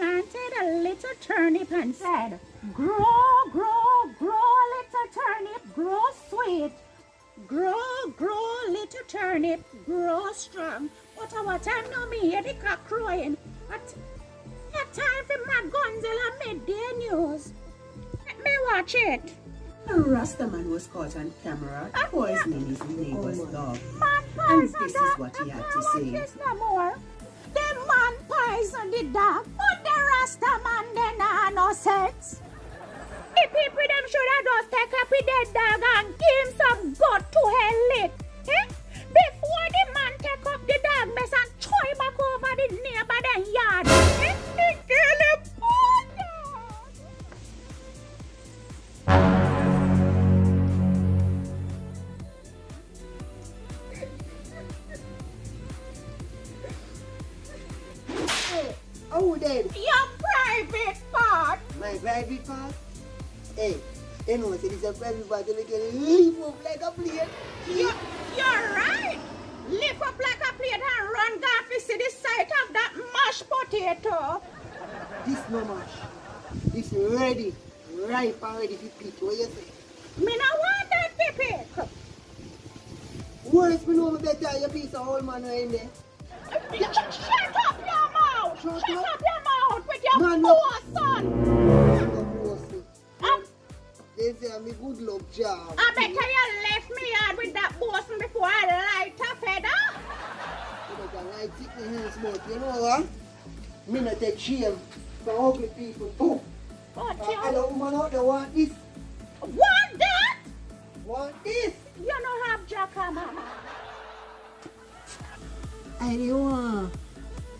planted a little turnip and said, grow, grow, grow, little turnip, grow sweet. Grow, grow, little turnip, grow strong. But what time now me hear the cock crowing? What time for my Gonzilla midday news? Let me watch it. A Rastaman was caught on camera poisoning his neighbor's dog. Man And poison this dog. is what he had I to can't say. watch this no more. The man poison the dog, but the Rasta man they nah no sense. The people them should have just take up a dead dog and give him some gut to hell lick. Eh? Before the man take up the dog mess and throw him back over the neighbor then yard. Eh? He kill him. Oh, dog. Hey, oh then, Your private part. my private part? Hey, you know, say this a private part, they can leave up like a plate. You're right. Lift up like a plate and run down to see the sight of that mashed potato. This no mash. This ready, ripe and ready for pick. What you say? Me no want that pipi. Worse, me know me better your piece of old man in there. Shut up your mouth. Shut Shut up. up your mouth with your Man, poor son. They say I'm a good luck job. I bet you left me yard with that bosun before I light a feather. You better like it in hands, but you know what? Me not take shame for ugly people too. But Hello, woman out there want this, want that? want this. You don't have jacka, mama. I don't want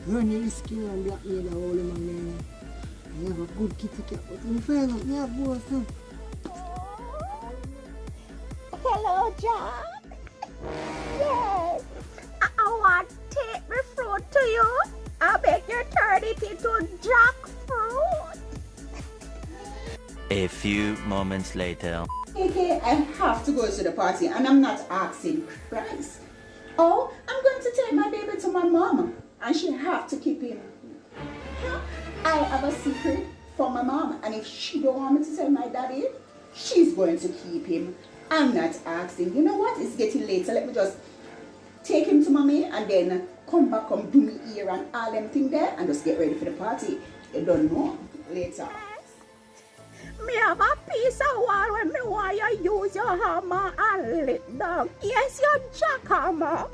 run the risk and blackmail the whole man there. I have a good kitty cat, but when you find out, me have both son. Hello, Jack. Yes. I want to take my fruit to you. I bet you turn it into jackfruit. A few moments later. Okay, I have to go to the party and I'm not asking Christ. Oh, I'm going to take my baby to my mom and she have to keep him. I have a secret from my mom and if she don't want me to tell my daddy, she's going to keep him. I'm not asking. You know what? It's getting late, so let me just take him to mommy and then come back, come do me ear and all them thing there and just get ready for the party. You don't know. Later. Me have a piece of wall when me want you use your hammer and lick dog. Yes, your jackhammer.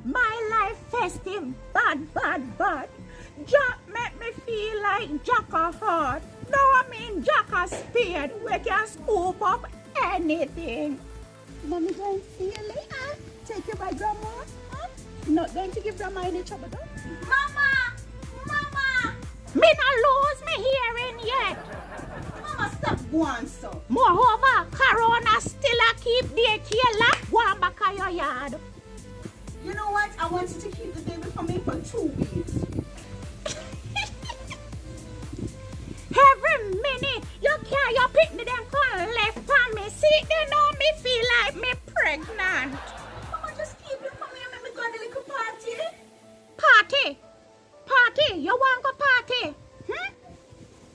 My life festive, bad. Jack make me feel like Jack a heart. No, I mean Jack a spade. We can scoop up anything. Mommy going to see you later. Take you by grandma. Huh? Not going to give grandma any trouble though. Mama! Me not lose me hearing yet. Mama, stop going so. Moreover, Corona still a keep daycare locked. Go on back of your yard. You know what? I want you to keep the baby for me for 2 weeks. Every minute you carry your picnic and come left for me. See, they know me feel like me pregnant. Mama, just keep him for me and let me go on the little party. Party? You want go party?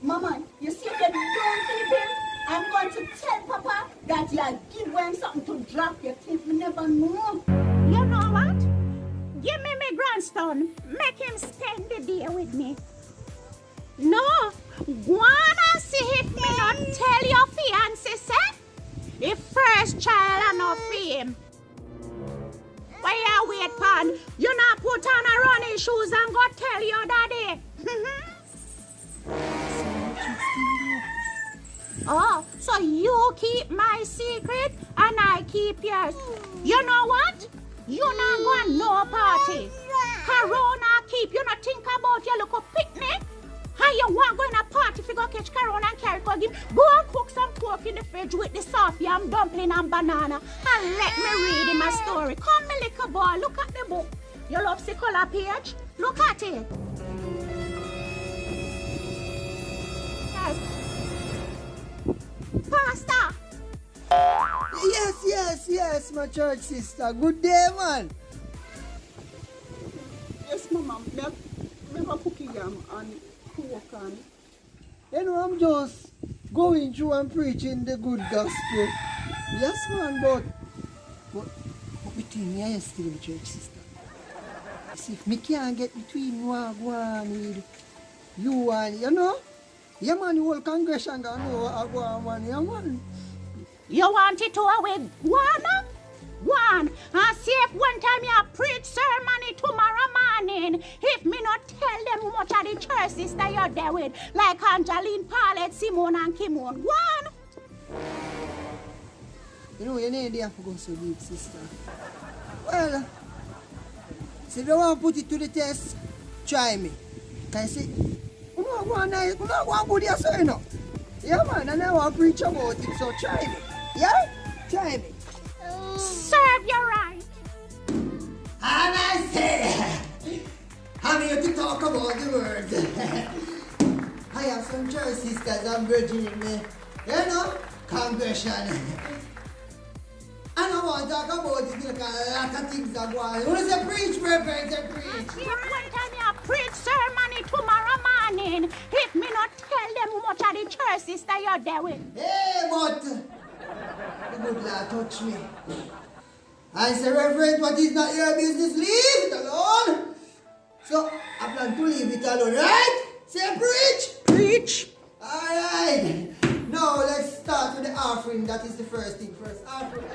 Mama, you see if you don't keep him, I'm going to tell Papa that you are giving him something to drop. You think we never know. You know what? Give me my grandson. Make him spend the day with me. No, go on and see if me not tell your fiancé, say, the first child enough for him. Why you wait, pan? You not put on a running shoes and go tell your daddy. Oh, so you keep my secret and I keep yours. You know what? You not going no party. Corona keep you not think about your little picnic. How you want going a party if you go catch Corona and carry go give? Go and cook some pork in the fridge with the soft yam, dumpling and banana and let me read him a story. Come me little boy, look at the book. You love the color page? Look at it. Yes. Pastor. Yes, my church sister. Good day, man. Yes, Mama. Mama, make a cookie yam and cook and... You know, I'm just going through and preaching the good gospel. Yes, man, but between me and you still in the church, sister. You see, if me can't get between one with you and, you know, yeah, man, the whole congregation gonna know I go on, man, yeah, man. You want it to with one. And see if one time you preach sermon tomorrow morning, if me not tell them much of the church sister you're there with, like Angeline, Paulette, Simone and Kimon. One. You know, you ain't there for go so deep, sister. Well, see, if you want to put it to the test, try me. Can you see? You know, go on nice, you know, go on good yourself, you know. Yeah, man, and I want to preach about it, so try me. Yeah? Try me. Serve you right. And I say, I'm here to talk about the words. I have some church sisters and virgin in me, you know, congregation. And I want to talk about it because a lot of things are going on. You want to say preach, reverend, say preach. See if one time you preach sermon tomorrow morning, if me not tell them much of the church sister you're there with. Hey, but the good Lord touch me. I say, Reverend, what is not your business, leave it alone. So, I plan to leave it alone, right? Say preach. Preach. Alright. Now, let's start with the offering. That is the first thing first. Offering.